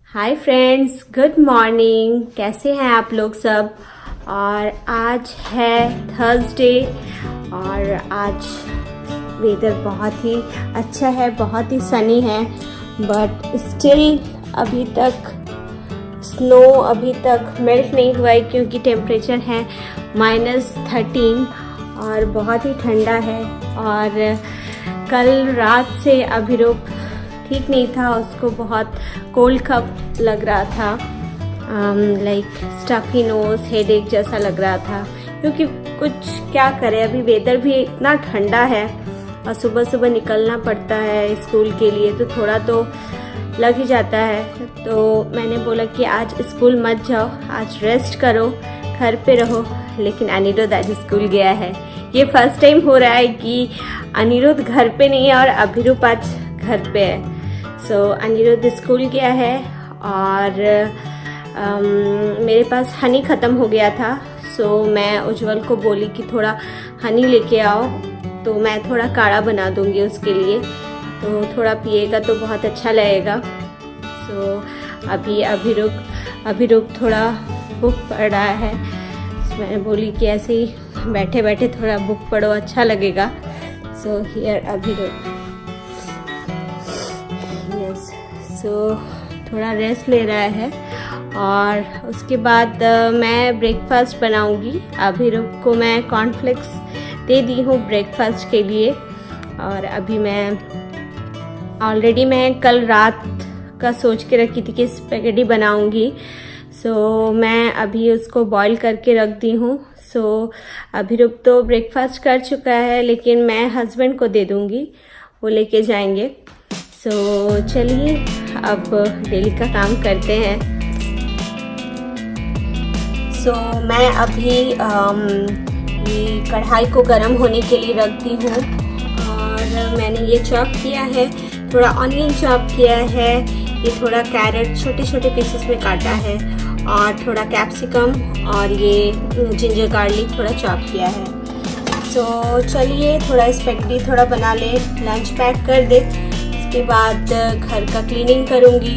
Hi friends, good morning. कैसे हैं आप लोग सब। और आज है थर्सडे और आज वेदर बहुत ही अच्छा है, बहुत ही सनी है। बट स्टिल अभी तक स्नो अभी तक मेल्ट नहीं हुआ है क्योंकि टेम्परेचर है -13 और बहुत ही ठंडा है। और कल रात से अभिरूप ठीक नहीं था, उसको बहुत कोल्ड कफ लग रहा था, लाइक स्टफी नोज, हेडेक जैसा लग रहा था। क्योंकि कुछ क्या करे, अभी वेदर भी इतना ठंडा है और सुबह सुबह निकलना पड़ता है स्कूल के लिए, तो थोड़ा तो लग ही जाता है। तो मैंने बोला कि आज स्कूल मत जाओ, आज रेस्ट करो, घर पे रहो। लेकिन अनिरुद्ध आज स्कूल गया है। ये फर्स्ट टाइम हो रहा है कि अनिरुद्ध घर पे नहीं है और अभिरूप आज घर पे है। सो अनिरुद्ध स्कूल गया है और मेरे पास हनी ख़त्म हो गया था। सो मैं उज्जवल को बोली कि थोड़ा हनी लेके आओ, तो मैं थोड़ा काढ़ा बना दूंगी उसके लिए, तो थोड़ा पिएगा तो बहुत अच्छा लगेगा। सो अभी अभिरूप थोड़ा बुक पढ़ रहा है। मैंने बोली कि ऐसे ही बैठे बैठे थोड़ा बुक पढ़ो, अच्छा लगेगा। So here Abhiroop, yes. So थोड़ा रेस्ट ले रहा है और उसके बाद मैं ब्रेकफास्ट बनाऊंगी। अभिरूप को मैं कॉर्नफ्लेक्स दे दी हूँ ब्रेकफास्ट के लिए। और अभी मैं कल रात का सोच के रखी थी कि स्पेगेटी बनाऊंगी। सो मैं अभी उसको बॉईल करके रख दी हूँ। सो अभिरूप तो ब्रेकफास्ट कर चुका है, लेकिन मैं हस्बैंड को दे दूँगी, वो लेके जाएंगे। सो चलिए अब डेली का काम करते हैं। सो मैं अभी ये कढ़ाई को गर्म होने के लिए रख दी हूँ और मैंने ये चॉप किया है, थोड़ा ऑनियन चॉप किया है, ये थोड़ा कैरेट छोटे छोटे पीसेस में काटा है और थोड़ा कैप्सिकम और ये जिंजर गार्लिक थोड़ा चॉप किया है। सो चलिए थोड़ा स्पेगेटी थोड़ा बना ले, लंच पैक कर दे। उसके बाद घर का क्लीनिंग करूँगी।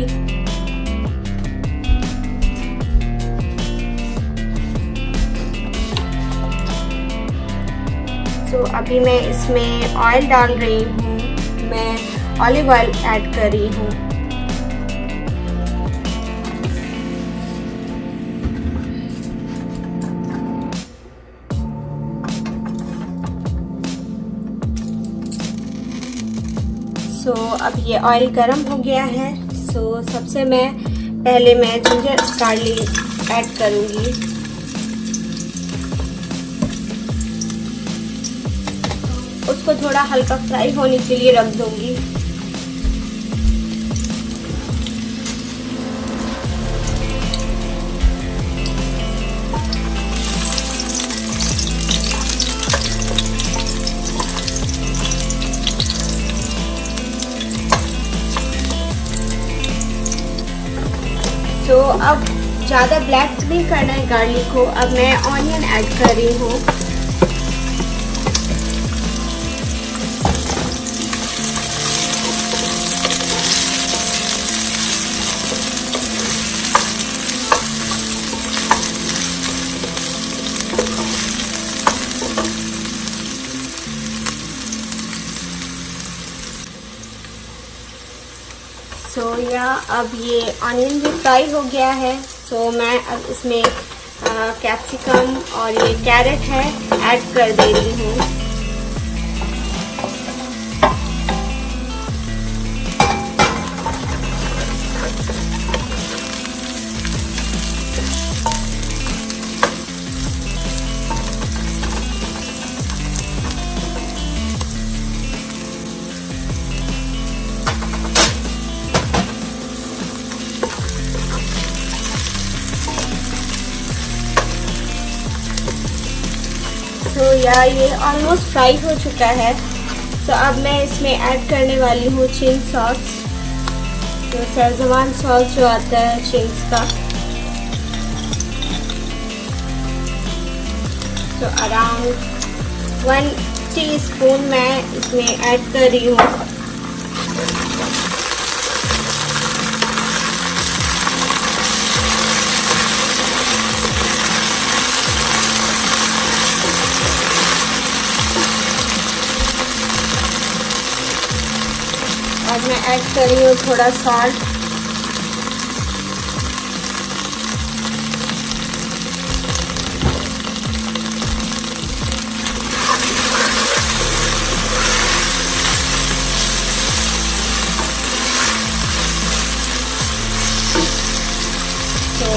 सो अभी मैं इसमें ऑयल डाल रही हूँ, मैं ऑलिव ऑयल ऐड कर रही हूँ। सो अब ये ऑयल गर्म हो गया है। सो सबसे पहले मैं जिंजर गार्लिक ऐड करूँगी। उसको थोड़ा हल्का फ्राई होने के लिए रख दूँगी। तो अब ज़्यादा ब्लैक नहीं करना है गार्लिक को। अब मैं ऑनियन ऐड कर रही हूँ। सो अब ये ऑनियन भी फ्राई हो गया है। सो मैं अब इसमें कैप्सिकम और ये कैरेट है ऐड कर दे रही हूँ। तो ये ऑलमोस्ट फ्राई हो चुका है। तो अब मैं इसमें ऐड करने वाली हूँ चिंग सॉस, तो शेज़वान सॉस जो आता है चिंग्स का। तो अराउंड 1 टीस्पून मैं इसमें ऐड कर रही हूँ। और मैं ऐड कर रही हूँ थोड़ा सॉल्ट। तो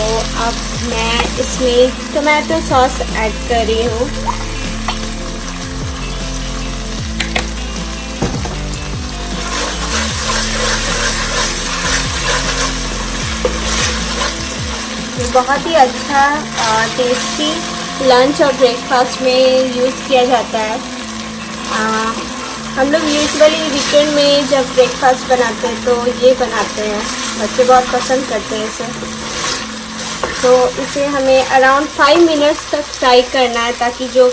अब मैं इसमें टोमेटो सॉस ऐड कर रही हूँ। ये बहुत ही अच्छा टेस्टी लंच और ब्रेकफास्ट में यूज़ किया जाता है। हम लोग यूजुअली वीकेंड में जब ब्रेकफास्ट बनाते हैं तो ये बनाते हैं, बच्चे बहुत पसंद करते हैं इसे। तो इसे हमें अराउंड 5 मिनट्स तक फ्राई करना है ताकि जो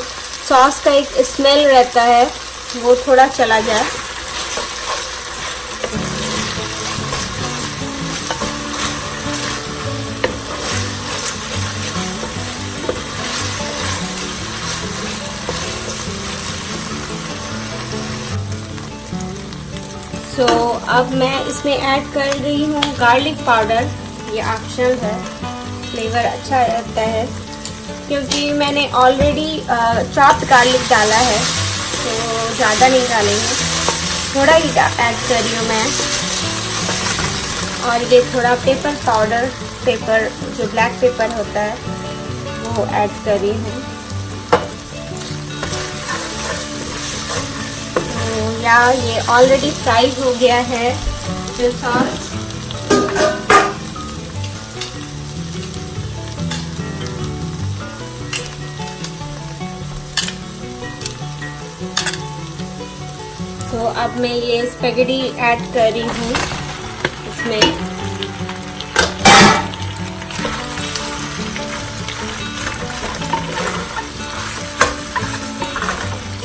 सॉस का एक स्मेल रहता है वो थोड़ा चला जाए। सो अब मैं इसमें ऐड कर रही हूँ गार्लिक पाउडर। ये ऑप्शनल है, फ्लेवर अच्छा रहता है क्योंकि मैंने ऑलरेडी चॉप्ड गार्लिक डाला है तो ज़्यादा नहीं डालेंगे, थोड़ा ही ऐड कर रही हूँ मैं। और ये थोड़ा पेपर पाउडर, पेपर जो ब्लैक पेपर होता है वो ऐड कर रही हूँ। तो या ये ऑलरेडी फ्राई हो गया है जो सॉस। तो अब मैं ये स्पैगेटी ऐड कर रही हूँ इसमें।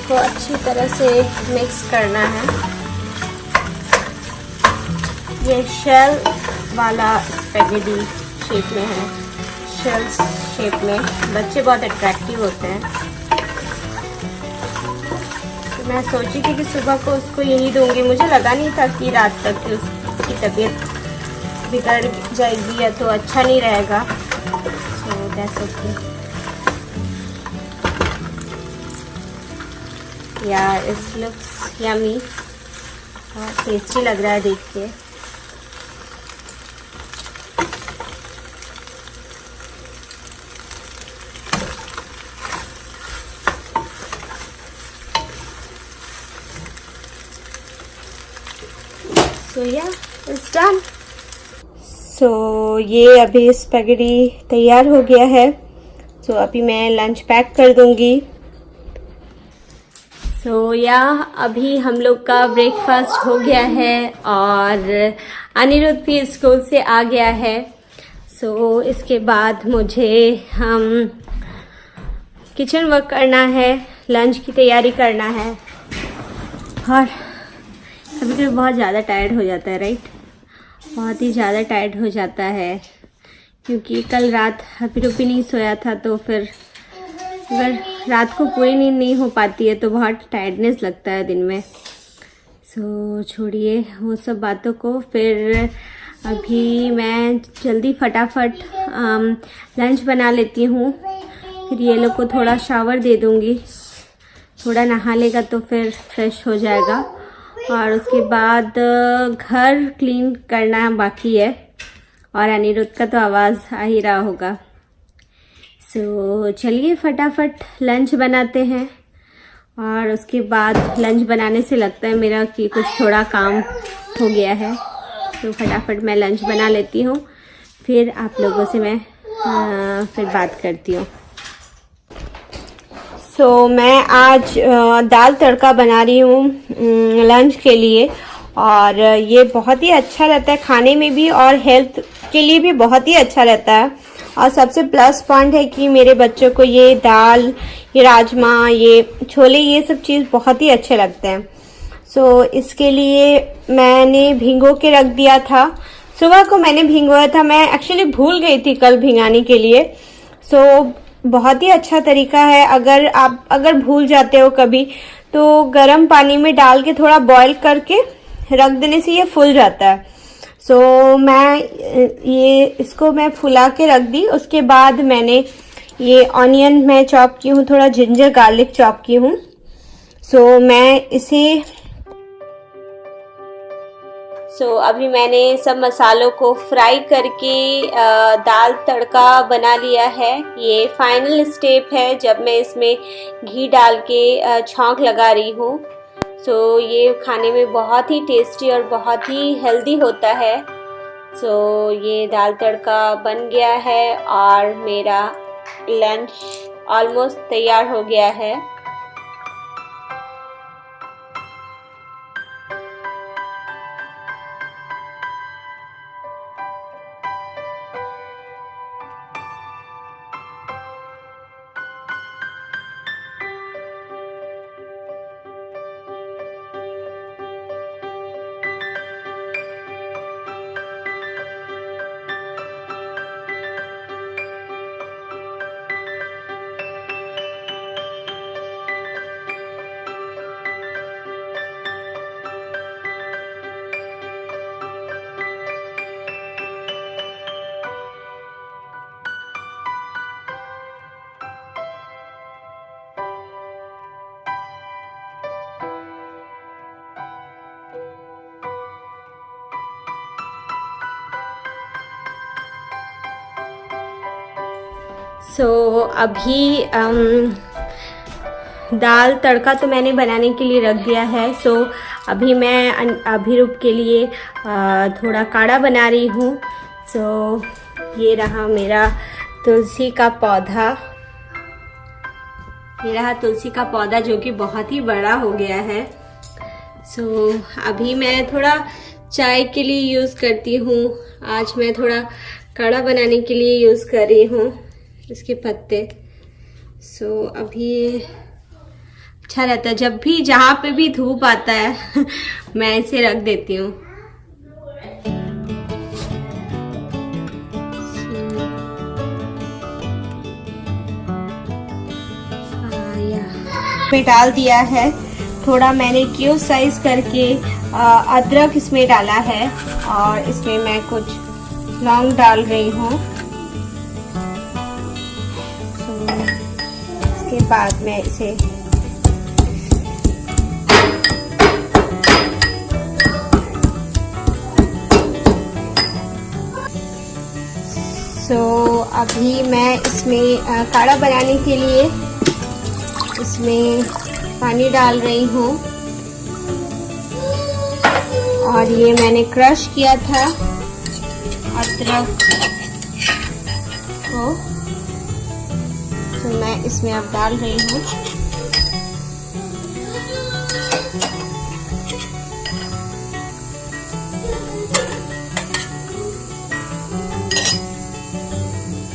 तो अच्छी तरह से मिक्स करना है। ये शेल वाला स्पैगेटी शेप में है, शेल शेप में बच्चे बहुत अट्रैक्टिव होते हैं। मैं सोची थी कि सुबह को उसको यही दूंगी, मुझे लगा नहीं था कि रात तक कि उसकी तबीयत बिगड़ जाएगी या तो अच्छा नहीं रहेगा। So that's okay. यार इट लुक्स यमी, बहुत टेस्टी लग रहा है देख के। So yeah, it's done. So ये अभी स्पैगेटी तैयार हो गया है। तो अभी मैं लंच पैक कर दूंगी। So yeah, अभी हम लोग का ब्रेकफास्ट हो गया है और अनिरुद्ध भी स्कूल से आ गया है। So इसके बाद मुझे किचन वर्क करना है, लंच की तैयारी करना है। और कभी कभी बहुत ज़्यादा टायर्ड हो जाता है, राइट? बहुत ही ज़्यादा टायर्ड हो जाता है क्योंकि कल रात हैप्पी टूपी नहीं सोया था, तो फिर अगर रात को पूरी नींद नहीं हो पाती है तो बहुत टायर्डनेस लगता है दिन में। सो छोड़िए वो सब बातों को। फिर अभी मैं जल्दी फटाफट लंच बना लेती हूँ, फिर ये लोग को थोड़ा शावर दे दूँगी, थोड़ा नहा लेगा तो फिर फ्रेश हो जाएगा। और उसके बाद घर क्लीन करना बाकी है और अनिरुद्ध का तो आवाज़ आ ही रहा होगा। सो चलिए फटाफट लंच बनाते हैं। और उसके बाद लंच बनाने से लगता है मेरा कि कुछ थोड़ा काम हो गया है। तो फटाफट मैं लंच बना लेती हूँ, फिर आप लोगों से मैं फिर बात करती हूँ। सो मैं आज दाल तड़का बना रही हूँ लंच के लिए, और ये बहुत ही अच्छा रहता है खाने में भी और हेल्थ के लिए भी बहुत ही अच्छा रहता है। और सबसे प्लस पॉइंट है कि मेरे बच्चों को ये दाल, ये राजमा, ये छोले, ये सब चीज़ बहुत ही अच्छे लगते हैं। सो इसके लिए मैंने भिगो के रख दिया था। सुबह को मैंने भिगोया था, मैं एक्चुअली भूल गई थी कल भिगाने के लिए। सो बहुत ही अच्छा तरीका है, अगर भूल जाते हो कभी तो गर्म पानी में डाल के थोड़ा बॉईल करके रख देने से ये फूल जाता है। सो इसको मैं फुला के रख दी। उसके बाद मैंने ये ऑनियन मैं चॉप की हूँ, थोड़ा जिंजर गार्लिक चॉप की हूँ। अभी मैंने सब मसालों को फ्राई करके दाल तड़का बना लिया है। ये फाइनल स्टेप है जब मैं इसमें घी डाल के छौंक लगा रही हूँ। ये खाने में बहुत ही टेस्टी और बहुत ही हेल्दी होता है। ये दाल तड़का बन गया है और मेरा लंच ऑलमोस्ट तैयार हो गया है। अभी दाल तड़का तो मैंने बनाने के लिए रख दिया है। अभी मैं अभिरूप के लिए थोड़ा काढ़ा बना रही हूँ। ये रहा मेरा तुलसी का पौधा, जो कि बहुत ही बड़ा हो गया है। अभी मैं थोड़ा चाय के लिए यूज़ करती हूँ। आज मैं थोड़ा काढ़ा बनाने के लिए यूज़ कर रही हूँ इसके पत्ते। अभी अच्छा रहता है, जब भी जहाँ पे भी धूप आता है मैं इसे रख देती हूँ। में डाल दिया है, थोड़ा मैंने क्यूब साइज करके अदरक इसमें डाला है और इसमें मैं कुछ लौंग डाल रही हूँ। इसके बाद मैं इसे अभी मैं इसमें काढ़ा बनाने के लिए इसमें पानी डाल रही हूँ और ये मैंने क्रश किया था अदरक को, मैं इसमें अब डाल रही हूँ।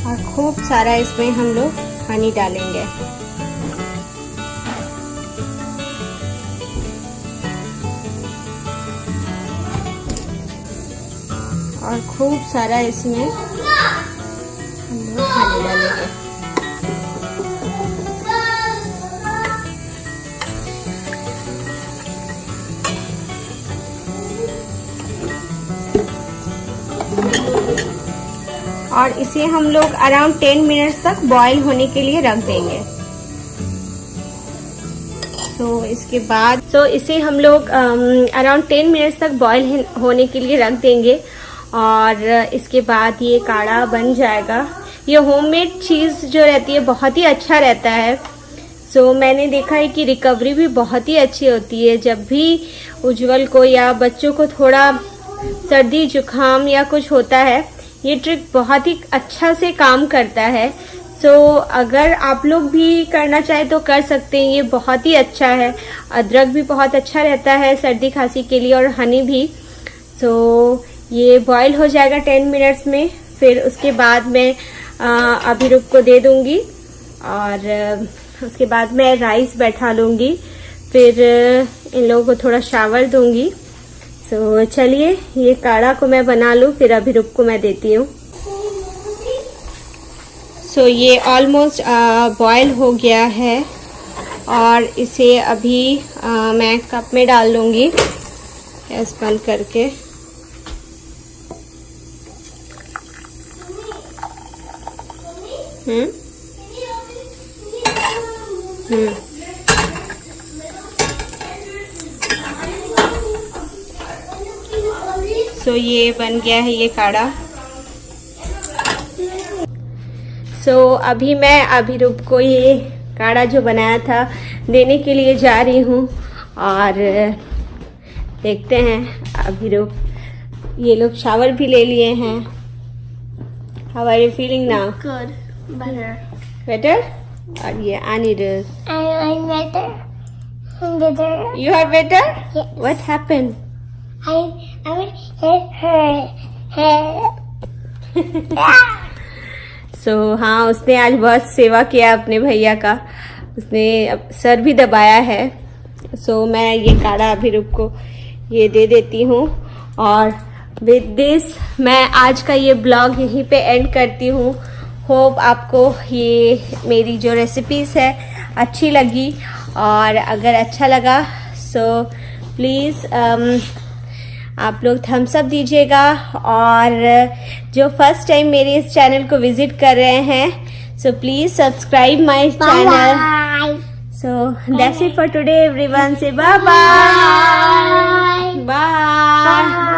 और खूब सारा इसमें हम लोग पानी डालेंगे। और खूब सारा इसमें हम लोग पानी डालेंगे। और इसे हम लोग अराउंड 10 मिनट्स तक बॉईल होने के लिए रख देंगे। इसके बाद इसे हम लोग अराउंड 10 मिनट्स तक बॉईल होने के लिए रख देंगे और इसके बाद ये काढ़ा बन जाएगा। ये होममेड चीज़ जो रहती है बहुत ही अच्छा रहता है। मैंने देखा है कि रिकवरी भी बहुत ही अच्छी होती है। जब भी उज्जवल को या बच्चों को थोड़ा सर्दी जुकाम या कुछ होता है, ये ट्रिक बहुत ही अच्छा से काम करता है। अगर आप लोग भी करना चाहे तो कर सकते हैं, ये बहुत ही अच्छा है। अदरक भी बहुत अच्छा रहता है सर्दी खांसी के लिए और हनी भी। ये बॉईल हो जाएगा 10 मिनट्स में, फिर उसके बाद मैं अभिरूप को दे दूंगी और उसके बाद मैं राइस बैठा लूँगी। फिर इन लोगों को थोड़ा शावर दूंगी। सो चलिए ये काढ़ा को मैं बना लूँ, फिर अभिरूप को मैं देती हूँ। सो ये ऑलमोस्ट बॉयल हो गया है और इसे अभी मैं कप में डाल लूँगी गैस बंद करके। सो ये बन गया है ये काढ़ा। सो अभी मैं अभिरूप को ये काढ़ा जो बनाया था देने के लिए जा रही हूँ और देखते हैं अभिरूप, ये लोग शावर भी ले लिए हैं। How are you feeling now? Good. Better. Better? और ये Anirudh, I'm better. I'm better. You are better? Yes. What happened? I hit her. So हाँ, उसने आज बहुत सेवा किया अपने भैया का, उसने सर भी दबाया है। सो मैं ये काढ़ा अभिरूप को ये दे देती हूँ और विद दिस मैं आज का ये ब्लॉग यहीं पे एंड करती हूँ। होप आपको ये मेरी जो रेसिपीज़ है अच्छी लगी, और अगर अच्छा लगा सो प्लीज़ आप लोग थम्स अप दीजिएगा, और जो फर्स्ट टाइम मेरे इस चैनल को विजिट कर रहे हैं so please subscribe my channel. Bye. So that's it for today everyone, से बाय बाय बाय।